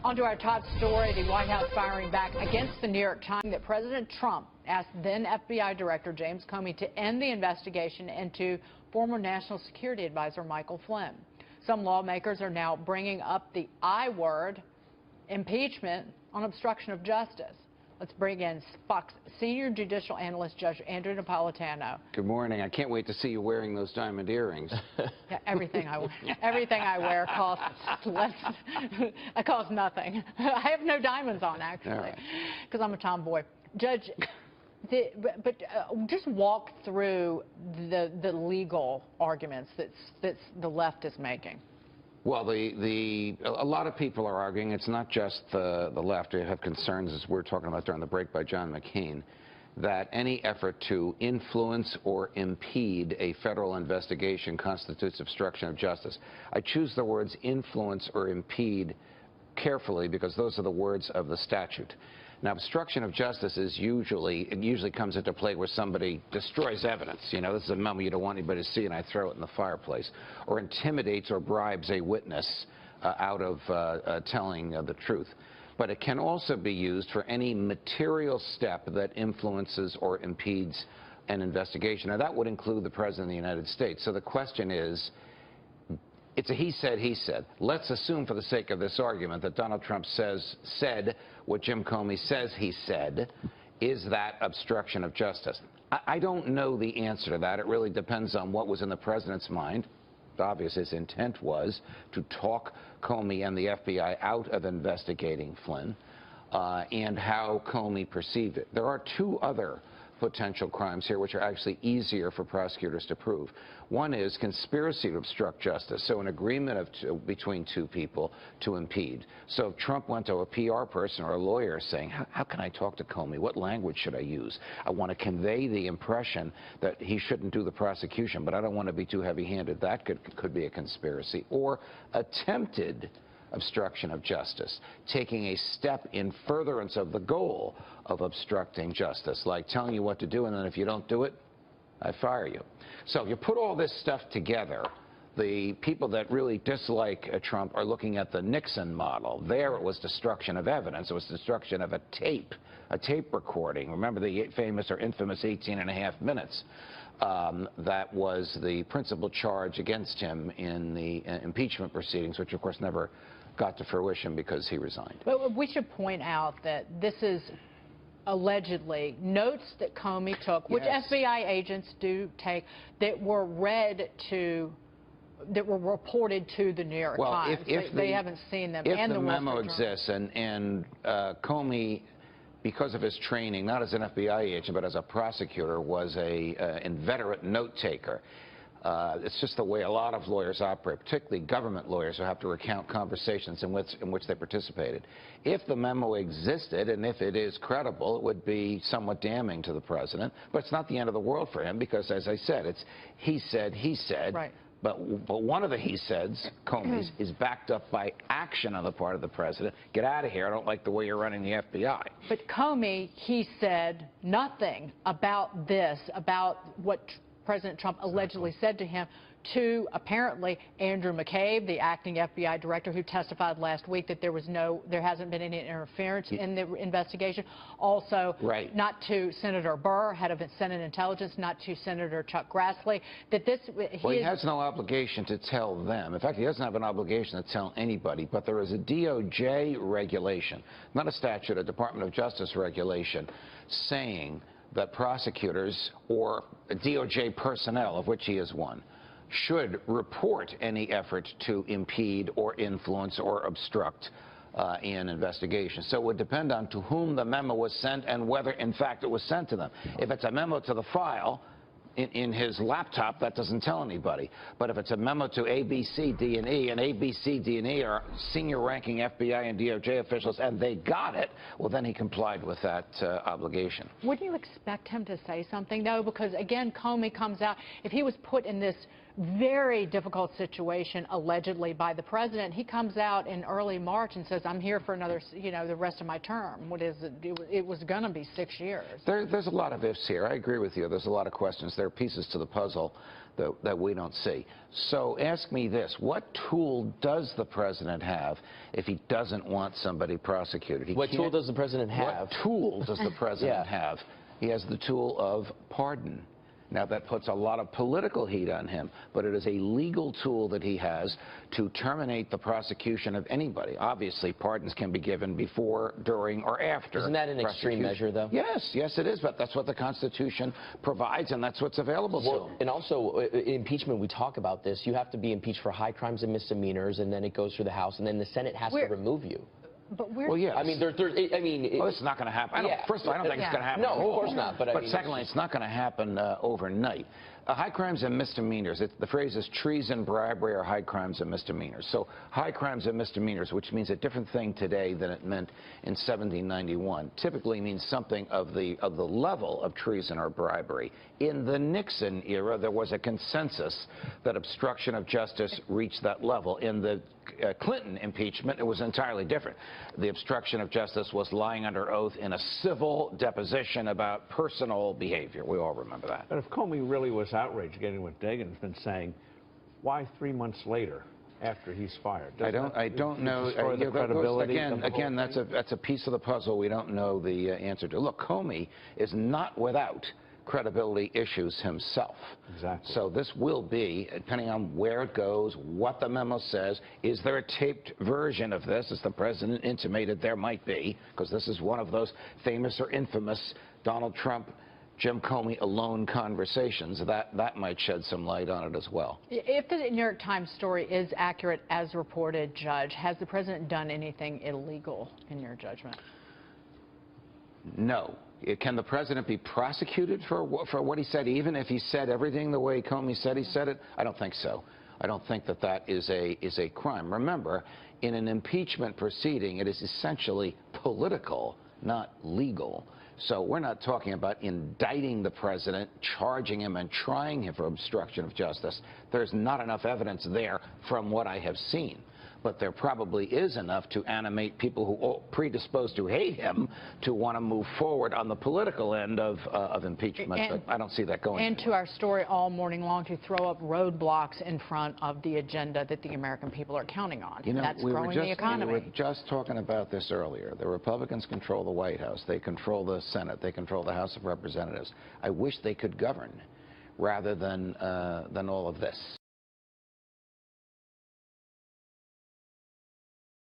On to our top story, the White House firing back against the New York Times that President Trump asked then FBI Director James Comey to end the investigation into former National Security Advisor Michael Flynn. Some lawmakers are now bringing up the I word, impeachment, on obstruction of justice. Let's bring in Fox senior judicial analyst Judge Andrew Napolitano. Good morning. I can't wait to see you wearing those diamond earrings. Yeah, everything I wear costs less. It costs nothing. I have no diamonds on actually, because I'm a tomboy. Judge, just walk through the legal arguments that the left is making. Well, a lot of people are arguing it's not just the left who have concerns, as we were talking about during the break by John McCain, that any effort to influence or impede a federal investigation constitutes obstruction of justice. I choose the words influence or impede carefully because those are the words of the statute. Now, obstruction of justice is usually comes into play where somebody destroys evidence. You know, this is a memo you don't want anybody to see, and I throw it in the fireplace, or intimidates or bribes a witness out of telling the truth. But it can also be used for any material step that influences or impedes an investigation. Now, that would include the President of the United States. So the question is, it's a he said. Let's assume for the sake of this argument that Donald Trump said what Jim Comey says he said. Is that obstruction of justice? I don't know the answer to that. It really depends on what was in the president's mind. Obviously, his intent was to talk Comey and the FBI out of investigating Flynn, and how Comey perceived it. There are two other potential crimes here which are actually easier for prosecutors to prove. One is conspiracy to obstruct justice, so an agreement between two people to impede. So if Trump went to a PR person or a lawyer saying, how can I talk to Comey? What language should I use? I want to convey the impression that he shouldn't do the prosecution, but I don't want to be too heavy-handed. That could be a conspiracy. Or attempted obstruction of justice, taking a step in furtherance of the goal of obstructing justice, like telling you what to do, and then if you don't do it, I fire you. So if you put all this stuff together, the people that really dislike Trump are looking at the Nixon model. There it was destruction of evidence. It was destruction of a tape recording. Remember the famous or infamous 18.5 minutes. That was the principal charge against him in the impeachment proceedings, which of course never got to fruition because he resigned. But we should point out that this is allegedly notes that Comey took, which FBI agents do take, that were reported to the New York Times. They haven't seen them. If the memo exists and Comey, because of his training, not as an FBI agent, but as a prosecutor, was a inveterate note taker. It's just the way a lot of lawyers operate, particularly government lawyers who have to recount conversations in which they participated. If the memo existed, and if it is credible, it would be somewhat damning to the president. But it's not the end of the world for him because, as I said, it's he said. Right. But one of the he saids, Comey's, is backed up by action on the part of the president. Get out of here. I don't like the way you're running the FBI. But Comey, he said nothing about this, about what President Trump allegedly said to him, to apparently Andrew McCabe, the acting FBI director, who testified last week that there hasn't been any interference in the investigation. Also, not to Senator Burr, head of Senate Intelligence, not to Senator Chuck Grassley, that this... Well, he has no obligation to tell them. In fact, he doesn't have an obligation to tell anybody, but there is a DOJ regulation, not a statute, a Department of Justice regulation, saying that prosecutors or DOJ personnel, of which he is one, should report any effort to impede or influence or obstruct an investigation. So it would depend on to whom the memo was sent and whether, in fact, it was sent to them. If it's a memo to the file in his laptop, that doesn't tell anybody. But if it's a memo to ABC, D&E, and ABC, D&E are senior-ranking FBI and DOJ officials, and they got it, well, then he complied with that obligation. Wouldn't you expect him to say something, though? Because, again, Comey comes out. If he was put in this very difficult situation allegedly by the president. He comes out in early March and says, I'm here for another, the rest of my term. What is it? It was going to be 6 years. There's a lot of ifs here. I agree with you. There's a lot of questions. There are pieces to the puzzle that we don't see. So ask me this. What tool does the president have if he doesn't want somebody prosecuted? What tool does the president have? What tool does the president have? He has the tool of pardon. Now, that puts a lot of political heat on him, but it is a legal tool that he has to terminate the prosecution of anybody. Obviously, pardons can be given before, during, or after. Isn't that an extreme measure, though? Yes, yes, it is, but that's what the Constitution provides, and that's what's available to him. And also, in impeachment, we talk about this. You have to be impeached for high crimes and misdemeanors, and then it goes through the House, and then the Senate has to remove you. But we're, well, yes. I mean, well, it's not going to happen. First of all, I don't think it's going to happen. No, of course not. But secondly, it's not going to happen overnight. High crimes and misdemeanors, the phrase is treason, bribery, or high crimes and misdemeanors. So high crimes and misdemeanors, which means a different thing today than it meant in 1791, typically means something of the level of treason or bribery. In the Nixon era, there was a consensus that obstruction of justice reached that level. In the Clinton impeachment, it was entirely different. The obstruction of justice was lying under oath in a civil deposition about personal behavior. We all remember that. But if Comey really was outraged getting what Dagan's been saying, why 3 months later, after he's fired? I don't know. The credibility again, that's a piece of the puzzle we don't know the answer to. Look, Comey is not without credibility issues himself. Exactly. So this will be, depending on where it goes, what the memo says, is there a taped version of this, as the president intimated there might be, because this is one of those famous or infamous Donald Trump, Jim Comey alone conversations. That might shed some light on it as well. If the New York Times story is accurate as reported, Judge, has the president done anything illegal in your judgment? No. Can the president be prosecuted for what he said, even if he said everything the way Comey said he said it? I don't think so. I don't think that is a crime. Remember, in an impeachment proceeding, it is essentially political, not legal. So we're not talking about indicting the president, charging him and trying him for obstruction of justice. There's not enough evidence there from what I have seen. But there probably is enough to animate people who are predisposed to hate him to want to move forward on the political end of impeachment. But I don't see that going anywhere. To our story all morning long, to throw up roadblocks in front of the agenda that the American people are counting on. That's growing the economy. We were just talking about this earlier. The Republicans control the White House. They control the Senate. They control the House of Representatives. I wish they could govern rather than all of this.